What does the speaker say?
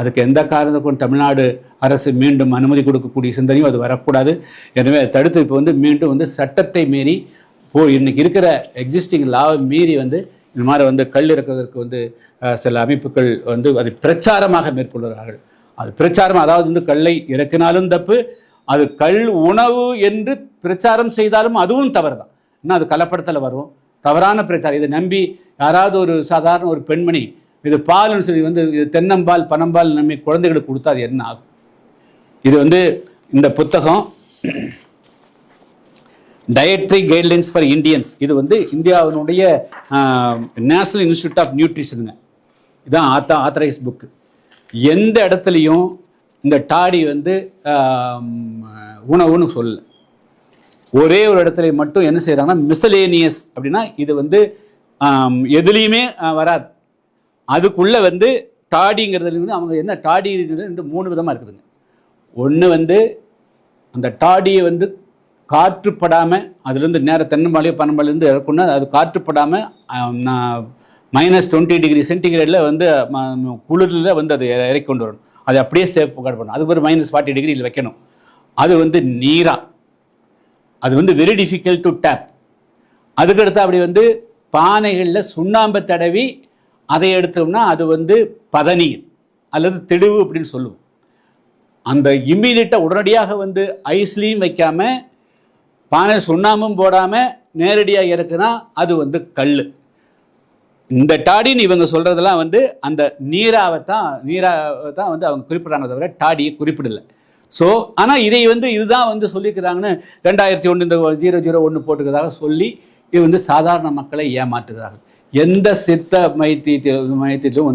அதுக்கு எந்த காரணத்துக்கும் தமிழ்நாடு அரசு மீண்டும் அனுமதி கொடுக்கக்கூடிய சிந்தனையும் அது வரக்கூடாது. எனவே அதை தடுத்து இப்போ மீண்டும் சட்டத்தை மீறி இன்னைக்கு இருக்கிற எக்ஸிஸ்டிங் லாவை மீறி இந்த மாதிரி கல் இறக்குவதற்கு சில அமைப்புகள் அதை பிரச்சாரமாக மேற்கொள்கிறார்கள். அது பிரச்சாரம், அதாவது கல்லை இறக்கினாலும் தப்பு, அது கல் உணவு என்று பிரச்சாரம் செய்தாலும் அதுவும் தவறு தான். இன்னும் அது கலப்படத்தில் வரும், தவறான பிரச்சாரம். இதை நம்பி யாராவது ஒரு சாதாரண ஒரு பெண்மணி இது பால்னு சொல்லி இது தென்னம்பால் பனம்பால் நம்பி குழந்தைகளுக்கு கொடுத்தா அது என்ன ஆகும்? இது இந்த புத்தகம் டயட்ரி கைட்லைன்ஸ் ஃபார் இந்தியன்ஸ், இது இந்தியாவினுடைய நேஷனல் இன்ஸ்டிடியூட் ஆஃப் நியூட்ரிஷனுங்க. இதுதான் ஆத்தரைஸ் புக்கு. எந்த இடத்துலையும் இந்த டாடி உணவுன்னு சொல்லல. ஒரே ஒரு இடத்துல மட்டும் என்ன செய்யறாங்கன்னா மிசலேனியஸ் அப்படின்னா இது எதுலேயுமே வராது. அதுக்குள்ள டாடிங்கிறது அவங்க என்ன டாடி இருக்கிறது 3 விதமாக இருக்குதுங்க. ஒன்று அந்த டாடியை காற்றுப்படாமல் அதுலேருந்து நேரம் தென்னம்பாளையோ பனம்பாளையிலேருந்து இறக்குன்னா அது காற்றுப்படாமல் -20 டிகிரி சென்டிகிரேடில் குளிரில் அதை இறக்கி கொண்டு வரணும். அதை அப்படியே சேஃப் கார்டு பண்ணணும். அதுக்கு ஒரு -40 டிகிரியில் வைக்கணும். அது நீரா, அது வெரி டிஃபிகல்ட் டு டேப். அதுக்கடுத்து அப்படி பானைகளில் சுண்ணாம்பை தடவி அதை எடுத்தோம்னா அது பதநீர் அல்லது திடுவு அப்படின்னு சொல்லுவோம். அந்த இம்மீடியட்டாக உடனடியாக ஐஸ்லையும் வைக்காம பானை சுண்ணாம்பும் போடாமல் நேரடியாக இறக்குனா அது கல். இந்த டாடின்னு இவங்க சொல்கிறதெல்லாம் அந்த நீராவை தான் அவங்க குறிப்பிட்றாங்க, தவிர டாடியை குறிப்பிடலை. ஸோ ஆனால் இதை இதுதான் சொல்லிக்கிறாங்கன்னு 2001 இந்த 001 போட்டுக்கிறதாக சொல்லி இது சாதாரண மக்களை ஏமாற்றுகிறார்கள். எந்த சித்த மைத்திலும்